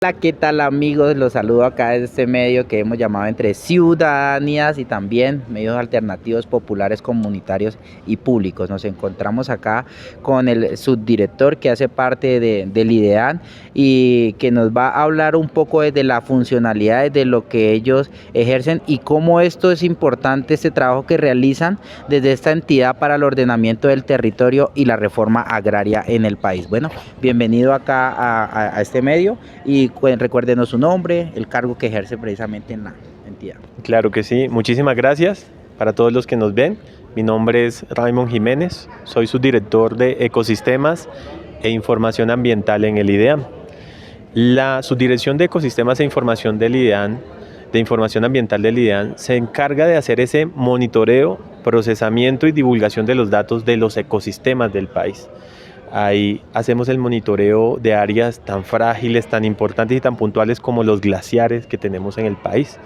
Hola, ¿qué tal amigos? Los saludo acá desde este medio que hemos llamado Entre Ciudadanías y también medios alternativos populares, comunitarios y públicos. Nos encontramos acá con el subdirector que hace parte del IDEAN y que nos va a hablar un poco de la funcionalidad de lo que ellos ejercen y cómo esto es importante, este trabajo que realizan desde esta entidad para el ordenamiento del territorio y la reforma agraria en el país. Bueno, bienvenido acá a este medio y recuérdenos su nombre, el cargo que ejerce precisamente en la entidad. Claro que sí, muchísimas gracias para todos los que nos ven. Mi nombre es Raymond Jiménez, soy subdirector de Ecosistemas e Información Ambiental en el IDEAN. La Subdirección de Ecosistemas e Información del IDEAN, de Información Ambiental del IDEAN, se encarga de hacer ese monitoreo, procesamiento y divulgación de los datos de los ecosistemas del país. Ahí hacemos el monitoreo de áreas tan frágiles, tan importantes y tan puntuales como los glaciares que tenemos en el país.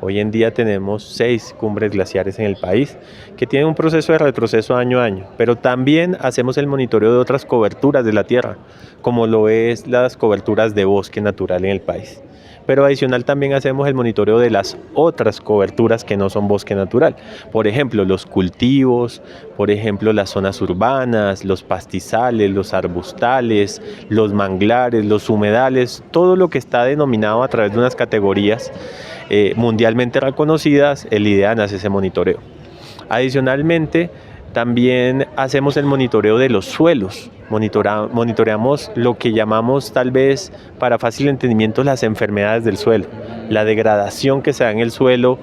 Hoy en día tenemos 6 cumbres glaciares en el país que tienen un proceso de retroceso año a año, pero también hacemos el monitoreo de otras coberturas de la tierra, como lo es las coberturas de bosque natural en el país. Pero adicional también hacemos el monitoreo de las otras coberturas que no son bosque natural. Por ejemplo, los cultivos, por ejemplo, las zonas urbanas, los pastizales, los arbustales, los manglares, los humedales, todo lo que está denominado a través de unas categorías mundialmente reconocidas, el IDEAN hace ese monitoreo. Adicionalmente, también hacemos el monitoreo de los suelos, monitoreamos lo que llamamos tal vez para fácil entendimiento las enfermedades del suelo, la degradación que se da en el suelo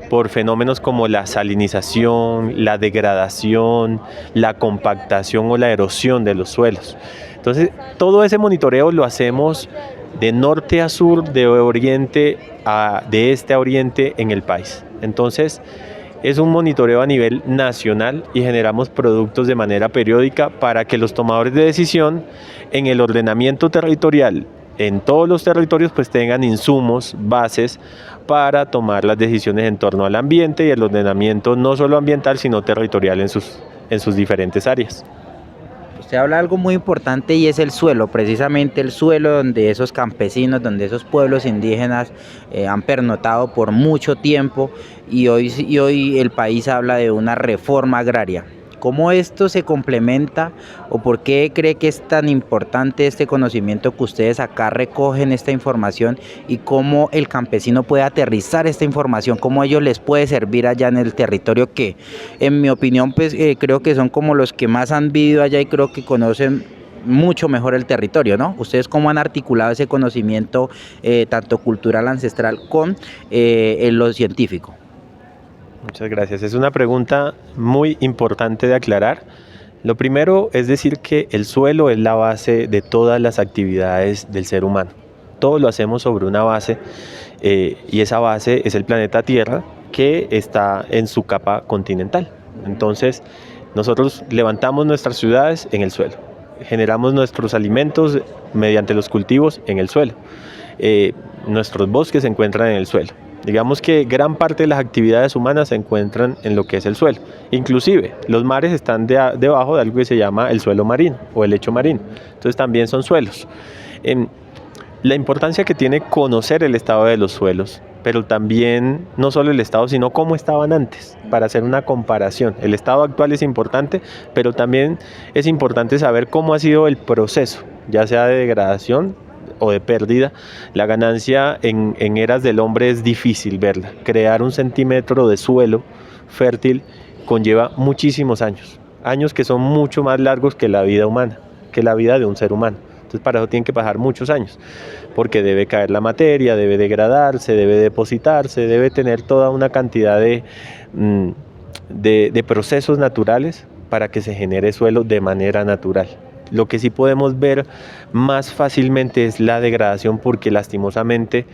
por fenómenos como la salinización, la degradación, la compactación o la erosión de los suelos. Entonces, todo ese monitoreo lo hacemos de norte a sur, de este a oriente en el país. Entonces, es un monitoreo a nivel nacional y generamos productos de manera periódica para que los tomadores de decisión en el ordenamiento territorial en todos los territorios pues tengan insumos, bases para tomar las decisiones en torno al ambiente y el ordenamiento no solo ambiental sino territorial en sus diferentes áreas. Usted habla de algo muy importante y es el suelo, precisamente el suelo donde esos campesinos, donde esos pueblos indígenas han pernotado por mucho tiempo y hoy el país habla de una reforma agraria. ¿Cómo esto se complementa o por qué cree que es tan importante este conocimiento que ustedes acá recogen esta información y cómo el campesino puede aterrizar esta información, cómo a ellos les puede servir allá en el territorio que en mi opinión pues creo que son como los que más han vivido allá y creo que conocen mucho mejor el territorio, ¿no? ¿Ustedes cómo han articulado ese conocimiento tanto cultural ancestral con lo científico? Muchas gracias. Es una pregunta muy importante de aclarar. Lo primero es decir que el suelo es la base de todas las actividades del ser humano. Todo lo hacemos sobre una base y esa base es el planeta Tierra que está en su capa continental. Entonces, nosotros levantamos nuestras ciudades en el suelo. Generamos nuestros alimentos mediante los cultivos en el suelo. Nuestros bosques se encuentran en el suelo. Digamos que gran parte de las actividades humanas se encuentran en lo que es el suelo. Inclusive, los mares están debajo de algo que se llama el suelo marino o el lecho marino. Entonces también son suelos. La importancia que tiene conocer el estado de los suelos, pero también no solo el estado, sino cómo estaban antes, para hacer una comparación. El estado actual es importante, pero también es importante saber cómo ha sido el proceso, ya sea de degradación o de pérdida. La ganancia en eras del hombre es difícil verla. Crear un centímetro de suelo fértil conlleva muchísimos años, años que son mucho más largos que la vida humana, que la vida de un ser humano. Entonces para eso tienen que pasar muchos años, porque debe caer la materia, debe degradarse, debe depositarse, debe tener toda una cantidad de procesos naturales para que se genere suelo de manera natural. Lo que sí podemos ver más fácilmente es la degradación porque lastimosamente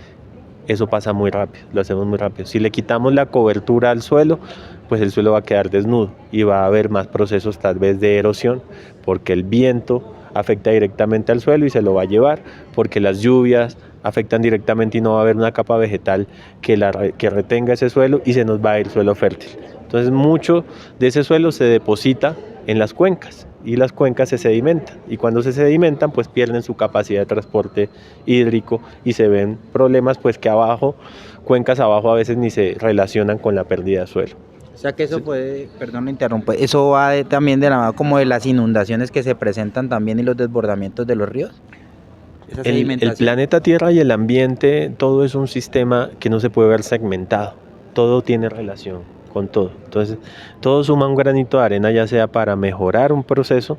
eso pasa muy rápido, lo hacemos muy rápido. Si le quitamos la cobertura al suelo, pues el suelo va a quedar desnudo y va a haber más procesos tal vez de erosión porque el viento afecta directamente al suelo y se lo va a llevar, porque las lluvias afectan directamente y no va a haber una capa vegetal que retenga ese suelo y se nos va a ir suelo fértil. Entonces mucho de ese suelo se deposita en las cuencas y las cuencas se sedimentan, y cuando se sedimentan pues pierden su capacidad de transporte hídrico y se ven problemas pues que abajo, cuencas abajo a veces ni se relacionan con la pérdida de suelo. O sea que eso puede, perdón, lo interrumpo, eso va también de la mano como de las inundaciones que se presentan también y los desbordamientos de los ríos. Esa El sedimentación. planeta Tierra y el ambiente, todo es un sistema que no se puede ver segmentado, todo tiene relación con todo. Entonces, todo suma un granito de arena, ya sea para mejorar un proceso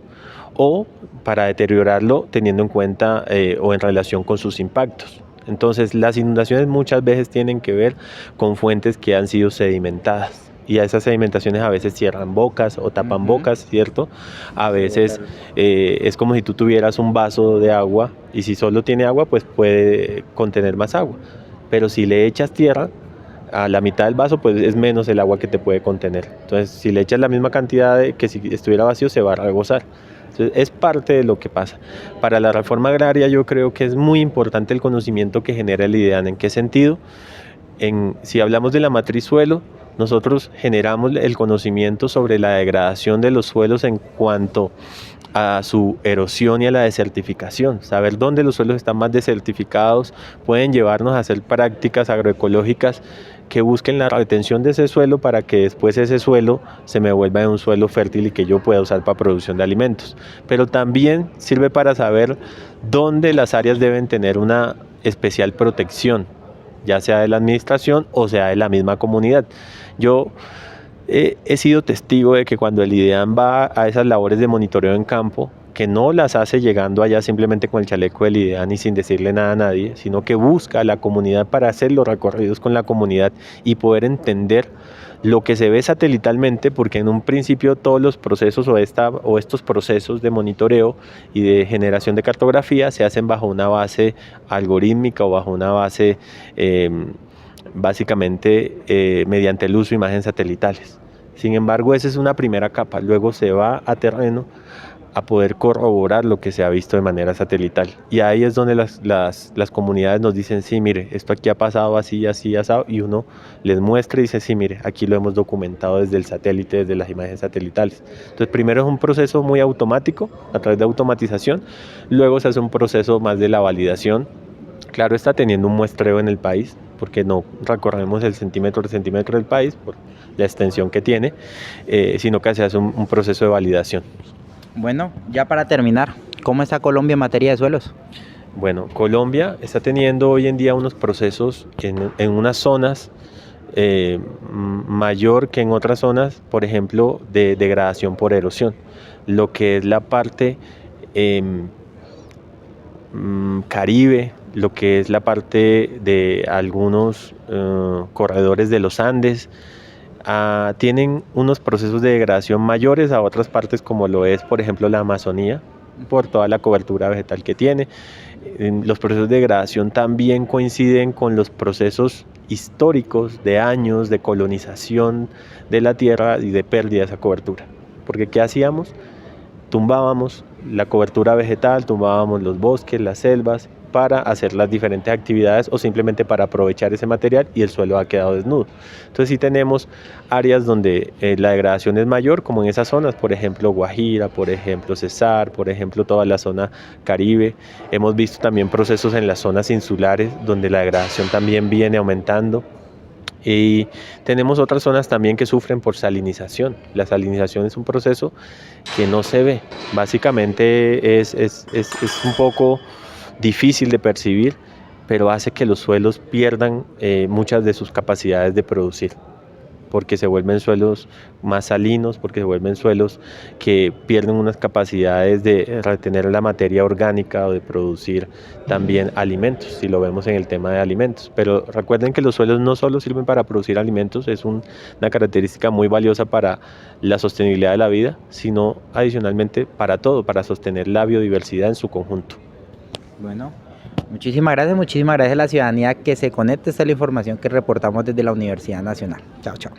o para deteriorarlo teniendo en cuenta o en relación con sus impactos. Entonces, las inundaciones muchas veces tienen que ver con fuentes que han sido sedimentadas. Y a esas sedimentaciones a veces cierran bocas o tapan bocas, ¿cierto? A veces es como si tú tuvieras un vaso de agua y si solo tiene agua, pues puede contener más agua. Pero si le echas tierra a la mitad del vaso, pues es menos el agua que te puede contener. Entonces, si le echas la misma cantidad que si estuviera vacío, se va a rebosar. Entonces, es parte de lo que pasa. Para la reforma agraria yo creo que es muy importante el conocimiento que genera el IDEAN. ¿En qué sentido? Si hablamos de la matriz suelo, nosotros generamos el conocimiento sobre la degradación de los suelos en cuanto a su erosión y a la desertificación. Saber dónde los suelos están más desertificados pueden llevarnos a hacer prácticas agroecológicas que busquen la retención de ese suelo para que después ese suelo se me vuelva un suelo fértil y que yo pueda usar para producción de alimentos. Pero también sirve para saber dónde las áreas deben tener una especial protección, ya sea de la administración o sea de la misma comunidad. Yo he sido testigo de que cuando el IDEAN va a esas labores de monitoreo en campo, que no las hace llegando allá simplemente con el chaleco del IDEAN y sin decirle nada a nadie, sino que busca a la comunidad para hacer los recorridos con la comunidad y poder entender lo que se ve satelitalmente, porque en un principio todos los procesos o estos procesos de monitoreo y de generación de cartografía se hacen bajo una base algorítmica o bajo una base básicamente mediante el uso de imágenes satelitales. Sin embargo, esa es una primera capa, luego se va a terreno a poder corroborar lo que se ha visto de manera satelital. Y ahí es donde las comunidades nos dicen, sí, mire, esto aquí ha pasado así, así, asado, y uno les muestra y dice, sí, mire, aquí lo hemos documentado desde el satélite, desde las imágenes satelitales. Entonces, primero es un proceso muy automático, a través de automatización, luego se hace un proceso más de la validación. Claro, está teniendo un muestreo en el país, porque no recorremos el centímetro por centímetro del país por la extensión que tiene, sino que se hace un proceso de validación. Bueno, ya para terminar, ¿cómo está Colombia en materia de suelos? Bueno, Colombia está teniendo hoy en día unos procesos en unas zonas mayor que en otras zonas, por ejemplo, de degradación por erosión. Lo que es la parte Caribe, lo que es la parte de algunos corredores de los Andes, tienen unos procesos de degradación mayores a otras partes como lo es, por ejemplo, la Amazonía, por toda la cobertura vegetal que tiene. Los procesos de degradación también coinciden con los procesos históricos de años de colonización de la tierra y de pérdida de esa cobertura. Porque ¿qué hacíamos? Tumbábamos la cobertura vegetal, tumbábamos los bosques, las selvas, para hacer las diferentes actividades o simplemente para aprovechar ese material y el suelo ha quedado desnudo. Entonces sí tenemos áreas donde la degradación es mayor, como en esas zonas, por ejemplo Guajira, por ejemplo Cesar, por ejemplo toda la zona Caribe. Hemos visto también procesos en las zonas insulares donde la degradación también viene aumentando. Y tenemos otras zonas también que sufren por salinización. La salinización es un proceso que no se ve. Básicamente es un poco difícil de percibir, pero hace que los suelos pierdan muchas de sus capacidades de producir, porque se vuelven suelos más salinos, porque se vuelven suelos que pierden unas capacidades de retener la materia orgánica o de producir también alimentos, si lo vemos en el tema de alimentos. Pero recuerden que los suelos no solo sirven para producir alimentos, es una característica muy valiosa para la sostenibilidad de la vida, sino adicionalmente para todo, para sostener la biodiversidad en su conjunto. Bueno, muchísimas gracias a la ciudadanía que se conecte. Esta es la información que reportamos desde la Universidad Nacional. Chao, chao.